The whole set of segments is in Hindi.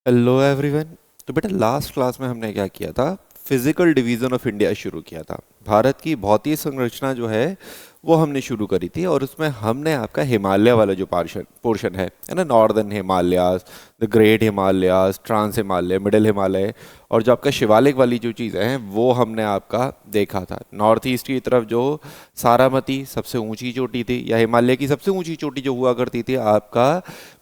Hello everyone. तो बेटा लास्ट क्लास में हमने क्या किया था? फिजिकल डिवीजन ऑफ इंडिया शुरू किया था। भारत की भौतिक संरचना जो है वो हमने शुरू करी थी, और उसमें हमने आपका हिमालय वाला जो पोर्शन पोर्शन है ना, northern Himalayas, the great Himalayas, trans Himalaya, middle Himalaya, और जो आपका शिवालिक वाली जो चीज़ें हैं वो हमने आपका देखा था। नॉर्थ ईस्ट की तरफ जो सारामती सबसे ऊंची चोटी थी, या हिमालय की सबसे ऊंची चोटी जो हुआ करती थी आपका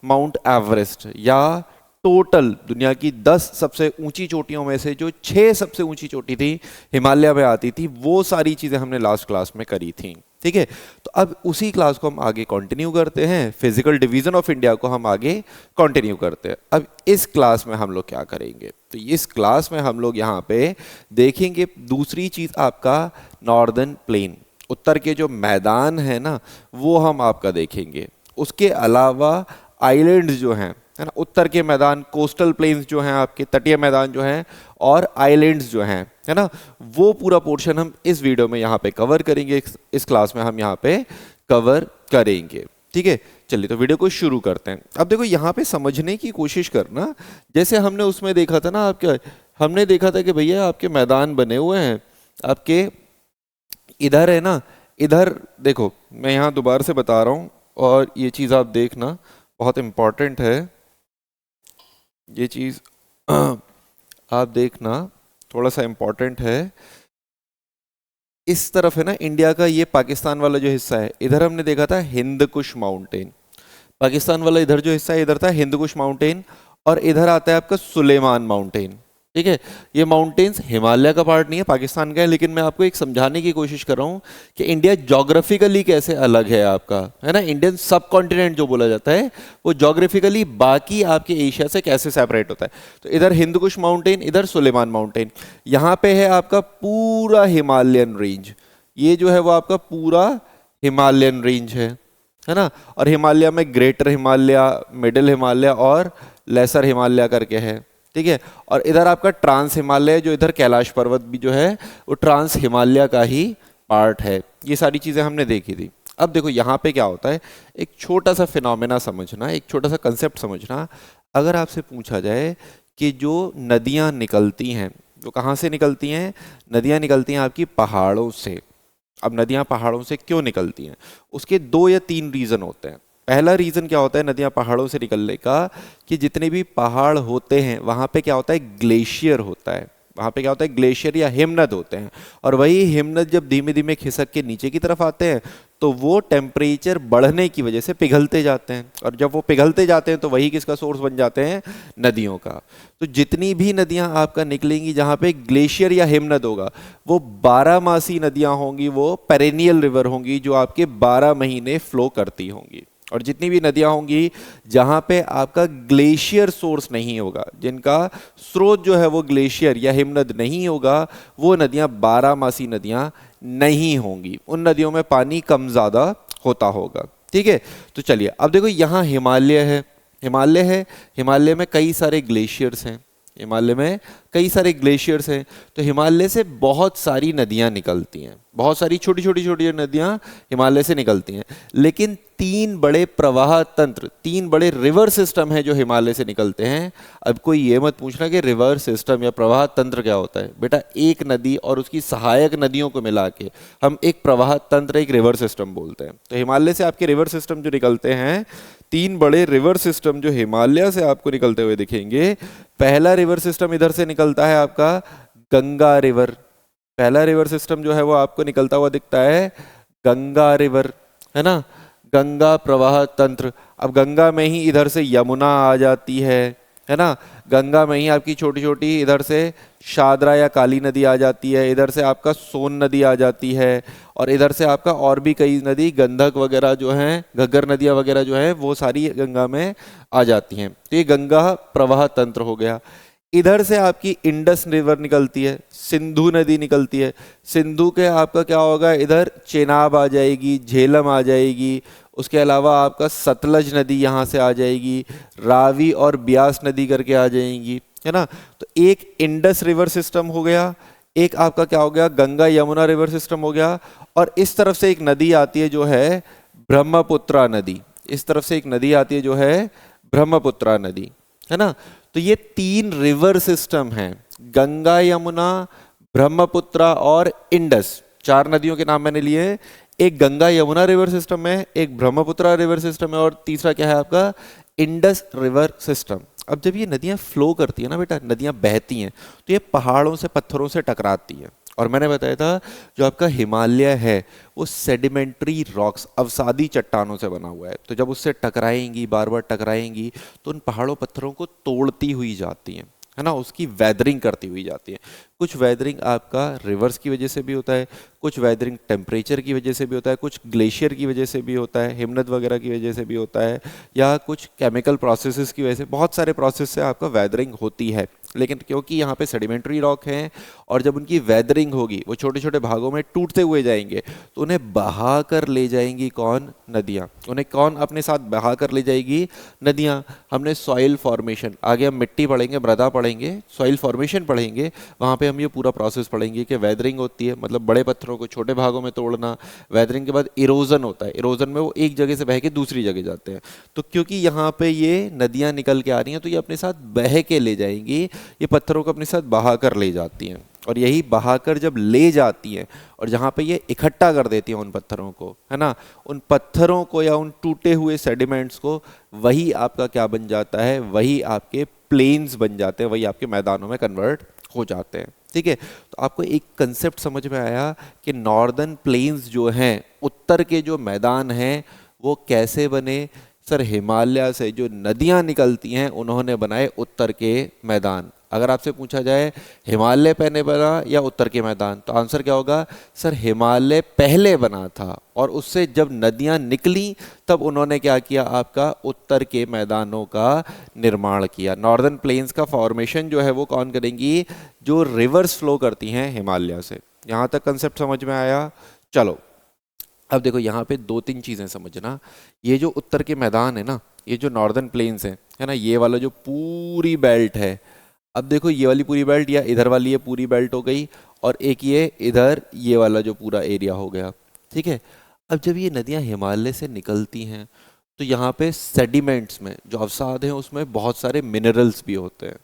माउंट एवरेस्ट, या टोटल दुनिया की 10 सबसे ऊंची चोटियों में से जो 6 सबसे ऊंची चोटी थी हिमालय में आती थी, वो सारी चीजें हमने लास्ट क्लास में करी थी। ठीक है, तो अब उसी क्लास को हम आगे कंटिन्यू करते हैं। फिजिकल डिवीजन ऑफ इंडिया को हम आगे कंटिन्यू करते हैं। अब इस क्लास में हम लोग क्या करेंगे, तो इस क्लास में हम लोग यहाँ पे देखेंगे दूसरी चीज, आपका नॉर्दर्न प्लेन, उत्तर के जो मैदान है ना वो हम आपका देखेंगे। उसके अलावा आइलैंड्स जो हैं, है ना, उत्तर के मैदान, कोस्टल प्लेन्स जो हैं आपके, तटीय मैदान जो हैं, और आइलैंड्स जो हैं, है ना, वो पूरा पोर्शन हम इस वीडियो में यहाँ पे कवर करेंगे। इस क्लास में हम यहाँ पे कवर करेंगे। ठीक है, चलिए तो वीडियो को शुरू करते हैं। अब देखो यहाँ पे समझने की कोशिश करना, जैसे हमने उसमें देखा था ना आपके, हमने देखा था कि भैया आपके मैदान बने हुए हैं आपके, इधर है ना, इधर देखो, मैं यहाँ दोबारा से बता रहा हूँ और ये चीज़ आप देखना, बहुत इम्पॉर्टेंट है ये चीज। आप देखना, थोड़ा सा इंपॉर्टेंट है। इस तरफ है ना इंडिया का, ये पाकिस्तान वाला जो हिस्सा है, इधर हमने देखा था हिंद कुश माउंटेन। पाकिस्तान वाला इधर जो हिस्सा है, इधर था हिंद कुश माउंटेन, और इधर आता है आपका सुलेमान माउंटेन। ठीक है, ये माउंटेन्स हिमालय का पार्ट नहीं है, पाकिस्तान का है, लेकिन मैं आपको एक समझाने की कोशिश कर रहा हूँ कि इंडिया जोग्राफिकली कैसे अलग है आपका, है ना। इंडियन सब कॉन्टिनेंट जो बोला जाता है वो जोग्राफिकली बाकी आपके एशिया से कैसे सेपरेट होता है। तो इधर हिंद कुश माउंटेन, इधर सुलेमान माउंटेन, यहाँ पे है आपका पूरा हिमालयन रेंज। ये जो है वो आपका पूरा हिमालयन रेंज है ना। और हिमालय में ग्रेटर हिमालय, मिडिल हिमालय और लेसर हिमालय करके है। ठीक है, और इधर आपका ट्रांस हिमालय, जो इधर कैलाश पर्वत भी जो है वो ट्रांस हिमालय का ही पार्ट है। ये सारी चीजें हमने देखी थी। अब देखो यहाँ पे क्या होता है, एक छोटा सा फिनोमेना समझना, एक छोटा सा कंसेप्ट समझना। अगर आपसे पूछा जाए कि जो नदियाँ निकलती हैं, जो कहाँ से निकलती हैं, नदियाँ निकलती हैं आपकी पहाड़ों से। अब नदियाँ पहाड़ों से क्यों निकलती हैं, उसके 2 या 3 रीज़न होते हैं। पहला रीज़न क्या होता है नदियाँ पहाड़ों से निकलने का, कि जितने भी पहाड़ होते हैं वहाँ पे क्या होता है, ग्लेशियर होता है। वहाँ पे क्या होता है, ग्लेशियर या हिमनद होते हैं, और वही हिमनद जब धीमे धीमे खिसक के नीचे की तरफ आते हैं तो वो टेम्परेचर बढ़ने की वजह से पिघलते जाते हैं, और जब वो पिघलते जाते हैं तो वही किसका सोर्स बन जाते हैं, नदियों का। तो जितनी भी नदियाँ आपका निकलेंगी जहाँ पे ग्लेशियर या हिमनद होगा, वो 12 मासी नदियाँ होंगी, वो पेरेनियल रिवर होंगी, जो आपके 12 महीने फ्लो करती होंगी। और जितनी भी नदियां होंगी जहां पे आपका ग्लेशियर सोर्स नहीं होगा, जिनका स्रोत जो है वो ग्लेशियर या हिमनद नहीं होगा, वो नदियां 12 मासी नदियां नहीं होंगी। उन नदियों में पानी कम ज्यादा होता होगा। ठीक है, तो चलिए अब देखो यहाँ हिमालय है, हिमालय है, हिमालय में कई सारे ग्लेशियर्स हैं, हिमालय में कई सारे ग्लेशियर्स हैं। तो हिमालय से बहुत सारी नदियां निकलती हैं, बहुत सारी छोटी छोटी छोटी नदियां हिमालय से निकलती हैं। लेकिन 3 बड़े प्रवाह तंत्र, 3 बड़े रिवर सिस्टम हैं जो हिमालय से निकलते हैं। अब कोई ये मत पूछना कि रिवर सिस्टम या प्रवाह तंत्र क्या होता है। बेटा एक नदी और उसकी सहायक नदियों को मिला के हम एक प्रवाह तंत्र, एक रिवर सिस्टम बोलते हैं। तो हिमालय से आपके रिवर सिस्टम जो निकलते हैं, 3 बड़े रिवर सिस्टम जो हिमालय से आपको निकलते हुए दिखेंगे। पहला रिवर सिस्टम इधर से निकलता है आपका गंगा रिवर। पहला रिवर सिस्टम जो है वो आपको निकलता हुआ दिखता है गंगा रिवर, है ना, गंगा प्रवाह तंत्र। अब गंगा में ही इधर से यमुना आ जाती है ना, गंगा में ही आपकी छोटी छोटी इधर से शादरा या काली नदी आ जाती है, इधर से आपका सोन नदी आ जाती है, और इधर से आपका और भी कई नदी, गंधक वगैरह जो हैं, घग्गर नदियाँ वगैरह जो हैं, वो सारी गंगा में आ जाती हैं। तो ये गंगा प्रवाह तंत्र हो गया। इधर से आपकी इंडस रिवर निकलती है, सिंधु नदी निकलती है। सिंधु के आपका क्या होगा, इधर चेनाब आ जाएगी, झेलम आ जाएगी, उसके अलावा आपका सतलज नदी यहाँ से आ जाएगी, रावी और ब्यास नदी करके आ जाएंगी, है ना। तो एक इंडस रिवर सिस्टम हो गया, एक आपका क्या हो गया, गंगा यमुना रिवर सिस्टम हो गया। और इस तरफ से एक नदी आती है जो है ब्रह्मपुत्रा नदी, इस तरफ से एक नदी आती है जो है ब्रह्मपुत्रा नदी। है ना। तो ये 3 रिवर सिस्टम हैं, गंगा, यमुना, ब्रह्मपुत्रा और इंडस। 4 नदियों के नाम मैंने लिए हैं। एक गंगा यमुना रिवर सिस्टम है, एक ब्रह्मपुत्रा रिवर सिस्टम है, और तीसरा क्या है आपका, इंडस रिवर सिस्टम। अब जब ये नदियां फ्लो करती है ना बेटा, नदियां बहती हैं, तो ये पहाड़ों से, पत्थरों से टकराती है। और मैंने बताया था जो आपका हिमालय है वो सेडिमेंट्री रॉक्स, अवसादी चट्टानों से बना हुआ है। तो जब उससे टकराएंगी, बार बार टकराएंगी, तो उन पहाड़ों पत्थरों को तोड़ती हुई जाती हैं, है ना, उसकी वेदरिंग करती हुई जाती है। कुछ वेदरिंग आपका रिवर्स की वजह से भी होता है, कुछ वेदरिंग टेम्परेचर की वजह से भी होता है, कुछ ग्लेशियर की वजह से भी होता है, हिमनद वगैरह की वजह से भी होता है, या कुछ केमिकल प्रोसेसेस की वजह से, बहुत सारे प्रोसेस से आपका वेदरिंग होती है। लेकिन क्योंकि यहाँ पे सेडिमेंट्री रॉक हैं, और जब उनकी वेदरिंग होगी, वो छोटे छोटे भागों में टूटते हुए जाएंगे, तो उन्हें बहा कर ले जाएंगी कौन, नदियाँ। उन्हें कौन अपने साथ बहा कर ले जाएगी, नदियाँ। हमने सॉइल फॉर्मेशन, आगे हम मिट्टी पढ़ेंगे, मृदा पढ़ेंगे, सॉइल फॉर्मेशन पढ़ेंगे, वहाँ पे हम ये पूरा प्रोसेस पढ़ेंगे कि वेदरिंग होती है, मतलब बड़े पत्थरों को छोटे भागों में तोड़ना। वेदरिंग के बाद इरोजन होता है, इरोजन में वो एक जगह से बह के दूसरी जगह जाते हैं। तो क्योंकि यहाँ पे ये नदियाँ निकल के आ रही हैं, तो ये अपने साथ बह के ले जाएंगी, ये पत्थरों को अपने साथ बहा कर ले जाती हैं। और यही बहाकर जब ले जाती हैं, और जहाँ पे ये इकट्ठा कर देती हैं उन पत्थरों को, है ना, उन पत्थरों को या उन टूटे हुए सेडिमेंट्स को, वही आपका क्या बन जाता है, वही आपके प्लेन्स बन जाते हैं, वही आपके मैदानों में कन्वर्ट हो जाते हैं। ठीक है, तो आपको एक कंसेप्ट समझ में आया कि नॉर्दर्न प्लेन्स जो हैं, उत्तर के जो मैदान हैं, वो कैसे बने। सर हिमालय से जो नदियां निकलती हैं, उन्होंने बनाए उत्तर के मैदान। अगर आपसे पूछा जाए हिमालय पहले बना या उत्तर के मैदान, तो आंसर क्या होगा, सर हिमालय पहले बना था, और उससे जब नदियां निकली तब उन्होंने क्या किया, आपका उत्तर के मैदानों का निर्माण किया। नॉर्दर्न प्लेन्स का फॉर्मेशन जो है वो कौन करेंगी, जो रिवर्स फ्लो करती हैं हिमालय से। यहाँ तक कंसेप्ट समझ में आया। चलो अब देखो यहाँ पे 2-3 चीज़ें समझना। ये जो उत्तर के मैदान है ना, ये जो नॉर्दर्न प्लेन्स हैं, है ना, ये वाला जो पूरी बेल्ट है, अब देखो ये वाली पूरी बेल्ट या इधर वाली ये पूरी बेल्ट हो गई, और एक ये इधर ये वाला जो पूरा एरिया हो गया। ठीक है, अब जब ये नदियाँ हिमालय से निकलती हैं, तो यहाँ पे सेडिमेंट्स में जो अवसाद हैं उसमें बहुत सारे मिनरल्स भी होते हैं,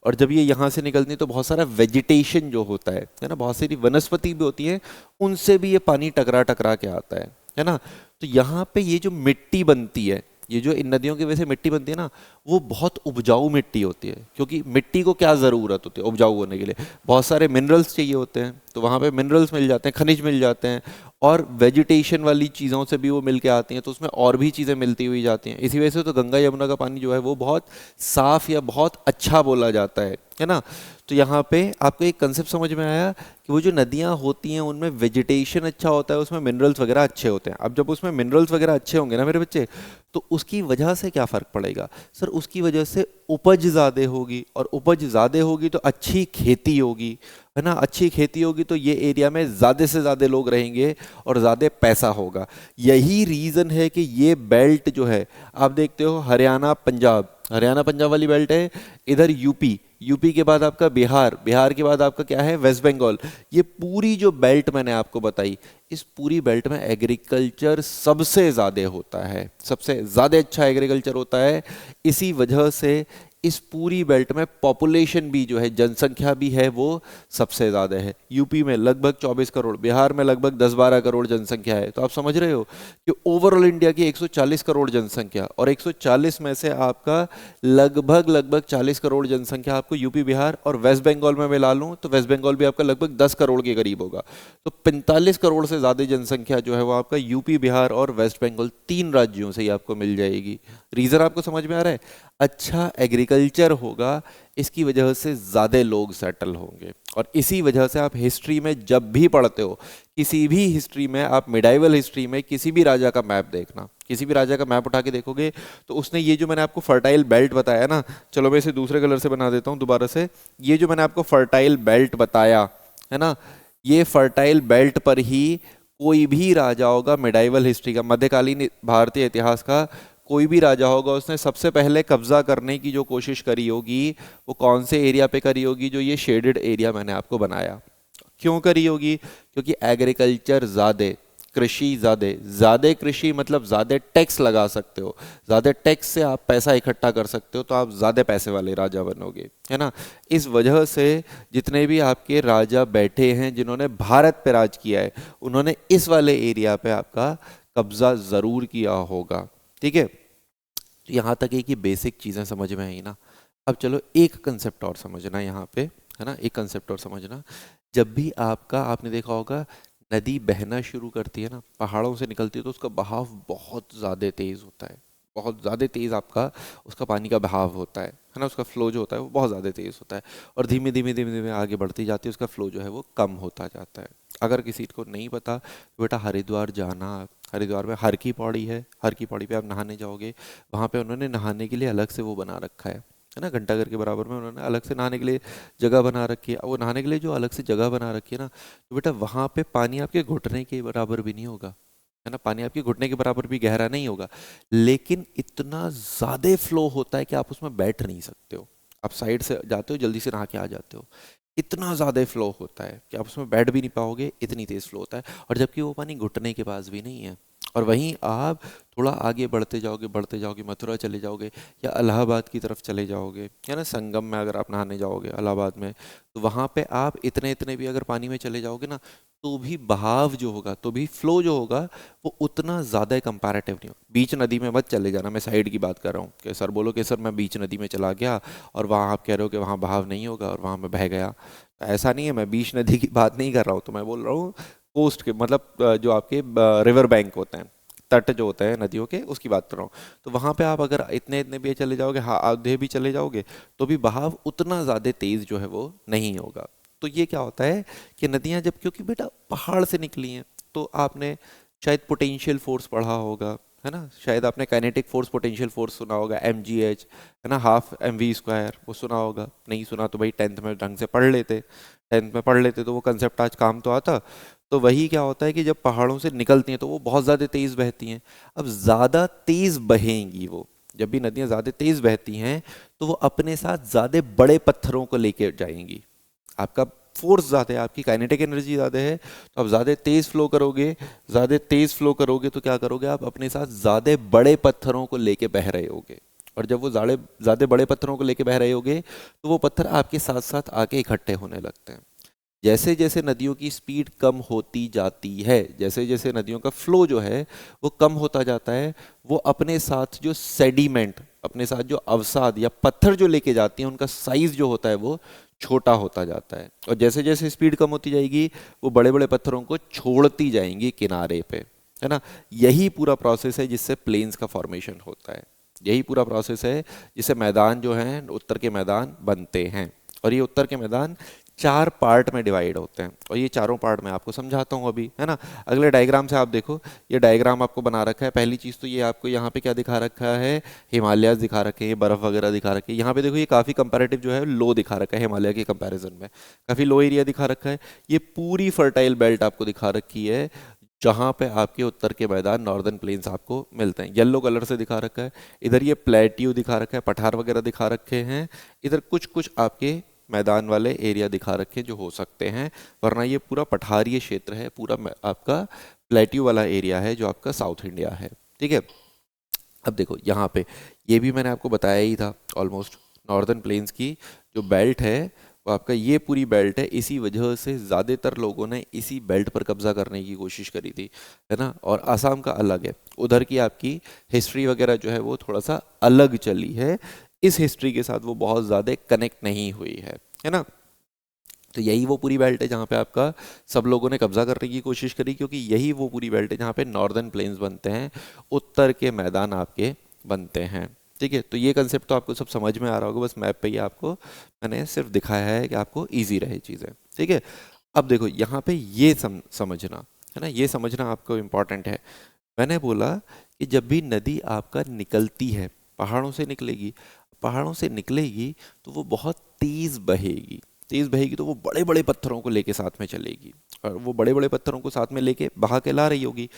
और जब ये यहाँ से निकलती है तो बहुत सारा वेजिटेशन जो होता है ना, बहुत सारी वनस्पति भी होती है, उनसे भी ये पानी टकरा टकरा के आता है ना। तो यहाँ पे ये जो मिट्टी बनती है, ये जो इन नदियों की वजह से मिट्टी बनती है ना, वो बहुत उपजाऊ मिट्टी होती है। क्योंकि मिट्टी को क्या ज़रूरत होती है उपजाऊ होने के लिए, बहुत सारे मिनरल्स चाहिए होते हैं, तो वहाँ पे मिनरल्स मिल जाते हैं, खनिज मिल जाते हैं, और वेजिटेशन वाली चीज़ों से भी वो मिल के आती हैं, तो उसमें और भी चीज़ें मिलती हुई जाती हैं। इसी वजह से तो गंगा यमुना का पानी जो है वो बहुत साफ़ या बहुत अच्छा बोला जाता है ना। तो यहाँ पे आपको एक कंसेप्ट समझ में आया कि वो जो नदियाँ होती हैं उनमें वेजिटेशन अच्छा होता है, उसमें मिनरल्स वगैरह अच्छे होते हैं। अब जब उसमें मिनरल्स वगैरह अच्छे होंगे ना मेरे बच्चे, तो उसकी वजह से क्या फ़र्क पड़ेगा, सर उसकी वजह से उपज ज़्यादा होगी, और उपज ज़्यादा होगी तो अच्छी खेती होगी, है ना। अच्छी खेती होगी तो ये एरिया में ज़्यादा से ज़्यादा लोग रहेंगे और ज़्यादा पैसा होगा। यही रीज़न है कि ये बेल्ट जो है, आप देखते हो हरियाणा पंजाब, हरियाणा पंजाब वाली बेल्ट है, इधर यूपी, यूपी के बाद आपका बिहार, बिहार के बाद आपका क्या है, वेस्ट बंगाल। ये पूरी जो बेल्ट मैंने आपको बताई, इस पूरी बेल्ट में एग्रीकल्चर सबसे ज़्यादा होता है, सबसे ज़्यादा अच्छा एग्रीकल्चर होता है। इसी वजह से इस पूरी बेल्ट में पॉपुलेशन भी जो है, जनसंख्या भी है, वो सबसे ज़्यादा है। यूपी में लगभग 24 करोड़, बिहार में लगभग 10-12 करोड़ जनसंख्या है। तो आप समझ रहे हो कि ओवरऑल इंडिया की 140 करोड़ जनसंख्या, और 140 में से आपका लगभग 40 करोड़ जनसंख्या आपको यूपी, बिहार और वेस्ट बंगाल में मिला लूँ, तो वेस्ट बंगाल भी आपका लगभग 10 करोड़ के करीब होगा। तो 45 करोड़ से ज़्यादा जनसंख्या जो है वो आपका यूपी, बिहार और वेस्ट बंगाल, 3 राज्यों से ही आपको मिल जाएगी। रीज़न आपको समझ में आ रहा है, अच्छा एग्रीकल्चर होगा, इसकी वजह से ज़्यादा लोग सेटल होंगे। और इसी वजह से आप हिस्ट्री में जब भी पढ़ते हो, किसी भी हिस्ट्री में, आप मिडाइवल हिस्ट्री में किसी भी राजा का मैप देखना, किसी भी राजा का मैप उठा के देखोगे, तो उसने ये जो मैंने आपको फर्टाइल बेल्ट बताया ना, चलो मैं इसे दूसरे कलर से बना देता हूँ दोबारा से। ये जो मैंने आपको फर्टाइल बेल्ट बताया है ना, ये फर्टाइल बेल्ट पर ही कोई भी राजा होगा मिडाइवल हिस्ट्री का, मध्यकालीन भारतीय इतिहास का कोई भी राजा होगा, उसने सबसे पहले कब्जा करने की जो कोशिश करी होगी, वो कौन से एरिया पे करी होगी, जो ये शेडेड एरिया मैंने आपको बनाया। क्यों करी होगी, क्योंकि एग्रीकल्चर ज़्यादा, कृषि ज़्यादा, ज़्यादा कृषि मतलब ज़्यादा टैक्स लगा सकते हो, ज़्यादा टैक्स से आप पैसा इकट्ठा कर सकते हो, तो आप ज़्यादा पैसे वाले राजा बनोगे, है ना। इस वजह से जितने भी आपके राजा बैठे हैं जिन्होंने भारत पे राज किया है, उन्होंने इस वाले एरिया पे आपका कब्जा ज़रूर किया होगा, ठीक है। तो यहाँ तक है कि बेसिक चीज़ें समझ में आई ना। अब चलो एक कंसेप्ट और समझना यहाँ पे, है ना, एक कंसेप्ट और समझना। जब भी आपका, आपने देखा होगा, नदी बहना शुरू करती है ना, पहाड़ों से निकलती है, तो उसका बहाव बहुत ज़्यादा तेज़ होता है, बहुत ज़्यादा तेज़ आपका उसका पानी का बहाव होता है ना, उसका फ्लो जो होता है वो बहुत ज़्यादा तेज़ होता है, और धीमे धीमे धीमे धीमे आगे बढ़ती जाती है, उसका फ्लो जो है वो कम होता जाता है। अगर किसी को नहीं पता तो बेटा हरिद्वार जाना, हरिद्वार में हर की पौड़ी हर की पौड़ी पे आप नहाने जाओगे, वहाँ पे उन्होंने नहाने के लिए अलग से वो बना रखा है ना, घंटाघर के बराबर में उन्होंने अलग से नहाने के लिए जगह बना रखी है। वो नहाने के लिए जो अलग से जगह बना रखी है ना, तो बेटा वहाँ पे पानी आपके घुटने के बराबर भी नहीं होगा, है ना, पानी आपके घुटने के बराबर भी गहरा नहीं होगा, लेकिन इतना ज़्यादा फ्लो होता है कि आप उसमें बैठ नहीं सकते हो, आप साइड से जाते हो जल्दी से नहा के आ जाते हो। इतना ज़्यादा फ्लो होता है कि आप उसमें बैठ भी नहीं पाओगे, इतनी तेज़ फ्लो होता है, और जबकि वो पानी घुटने के पास भी नहीं है। और वहीं आप थोड़ा आगे बढ़ते जाओगे, मथुरा चले जाओगे या इलाहाबाद की तरफ चले जाओगे, या ना संगम में अगर आप नहाने जाओगे इलाहाबाद में, तो वहाँ पे आप इतने इतने भी अगर पानी में चले जाओगे ना, तो भी बहाव जो होगा, तो भी फ्लो जो होगा, वो उतना ज़्यादा कंपैरेटिव नहीं होगा। बीच नदी में मत चले जाना, मैं साइड की बात कर रहा हूँ कि सर बोलो कि सर मैं बीच नदी में चला गया और वहाँ आप कह रहे हो कि वहाँ बहाव नहीं होगा और वहाँ मैं बह गया, तो ऐसा नहीं है। मैं बीच नदी की बात नहीं कर रहा हूँ, तो मैं बोल रहा हूँ कोस्ट के, मतलब जो आपके रिवर बैंक होते हैं, तट जो होते हैं नदियों के, उसकी बात कर रहा हूँ। तो वहाँ पे आप अगर इतने इतने भी चले जाओगे, हाँ आधे भी चले जाओगे, तो भी बहाव उतना ज़्यादा तेज़ जो है वो नहीं होगा। तो ये क्या होता है कि नदियाँ जब, क्योंकि बेटा पहाड़ से निकली हैं, तो आपने शायद पोटेंशियल फोर्स पढ़ा होगा, है ना, शायद आपने काइनेटिक फोर्स पोटेंशियल फोर्स सुना होगा, mgh, है ना, हाफ mv², वो सुना होगा। नहीं सुना तो भाई टेंथ में ढंग से पढ़ लेते, टेंथ में पढ़ लेते तो वो कंसेप्ट आज काम तो आता। तो वही क्या होता है कि जब पहाड़ों से निकलती हैं तो वो बहुत ज़्यादा तेज़ बहती हैं। अब ज़्यादा तेज़ बहेंगी वो, जब भी नदियाँ ज़्यादा तेज़ बहती हैं तो वो अपने साथ ज़्यादा बड़े पत्थरों को लेके जाएंगी। आपका फोर्स ज़्यादा है, आपकी काइनेटिक एनर्जी ज़्यादा है, तो आप ज़्यादा तेज़ फ्लो करोगे, ज़्यादा तेज़ फ्लो करोगे तो क्या करोगे आप, अपने साथ ज़्यादा बड़े पत्थरों को लेके बह रहे होगे। और जब वो ज़्यादा बड़े पत्थरों को लेके बह रहे होगे, तो वो पत्थर आपके साथ साथ आके इकट्ठे होने लगते हैं। जैसे जैसे नदियों की स्पीड कम होती जाती है, जैसे जैसे नदियों का फ्लो जो है वो कम होता जाता है, वो अपने साथ जो सेडिमेंट, अपने साथ जो अवसाद या पत्थर जो लेके जाती हैं, उनका साइज जो होता है वो छोटा होता जाता है। और जैसे जैसे स्पीड कम होती जाएगी, वो बड़े बड़े पत्थरों को छोड़ती जाएंगी किनारे पे, है ना। यही पूरा प्रोसेस है जिससे प्लेन्स का फॉर्मेशन होता है, यही पूरा प्रोसेस है जिससे मैदान जो हैं, उत्तर के मैदान बनते हैं। और ये उत्तर के मैदान 4 पार्ट में डिवाइड होते हैं, और ये चारों पार्ट में आपको समझाता हूँ अभी, है ना। अगले डायग्राम से आप देखो, ये डायग्राम आपको बना रखा है। पहली चीज़ तो ये आपको यहाँ पे क्या दिखा रखा है, हिमालयाज दिखा रखे हैं, बर्फ़ वगैरह दिखा रखी है। यहाँ पे देखो ये काफ़ी कंपैरेटिव जो है लो दिखा रखा है, हिमालय के कंपैरिजन में काफ़ी लो एरिया दिखा रखा है। ये पूरी फर्टाइल बेल्ट आपको दिखा रखी है, जहाँ पे आपके उत्तर के मैदान, नॉर्दर्न प्लेन्स आपको मिलते हैं, येलो कलर से दिखा रखा है। इधर ये प्लेट्यू दिखा रखा है, पठार वगैरह दिखा रखे हैं। इधर कुछ कुछ आपके मैदान वाले एरिया दिखा रखे जो हो सकते हैं, वरना ये पूरा पठारीय क्षेत्र है, पूरा आपका प्लेट्यू वाला एरिया है जो आपका साउथ इंडिया है, ठीक है। अब देखो यहाँ पे, ये भी मैंने आपको बताया ही था, ऑलमोस्ट नॉर्दर्न प्लेन्स की जो बेल्ट है वो आपका ये पूरी बेल्ट है। इसी वजह से ज़्यादातर लोगों ने इसी बेल्ट पर कब्जा करने की कोशिश करी थी, है ना। और आसाम का अलग है, उधर की आपकी हिस्ट्री वगैरह जो है वो थोड़ा सा अलग चली है, इस हिस्ट्री के साथ वो बहुत ज़्यादा कनेक्ट नहीं हुई है ना। तो यही वो पूरी बेल्ट है जहाँ पे आपका सब लोगों ने कब्जा करने की कोशिश करी, क्योंकि यही वो पूरी बेल्ट है जहाँ पे नॉर्दर्न प्लेन्स बनते हैं, उत्तर के मैदान आपके बनते हैं, ठीक है। तो ये कंसेप्ट तो आपको सब समझ में आ रहा होगा, बस मैप पे ही आपको मैंने सिर्फ दिखाया है कि आपको ईजी रहे चीज़ें, ठीक है। अब देखो यहाँ पे ये समझना, है ना, ये समझना आपको इम्पॉर्टेंट है। मैंने बोला कि जब भी नदी आपका निकलती है, पहाड़ों से निकलेगी, पहाड़ों से निकलेगी तो वो बहुत तेज़ बहेगी, तेज़ बहेगी तो वो बड़े बड़े पत्थरों को लेके साथ में चलेगी, और वो बड़े बड़े पत्थरों को साथ में लेके बहा के ला रही होगी।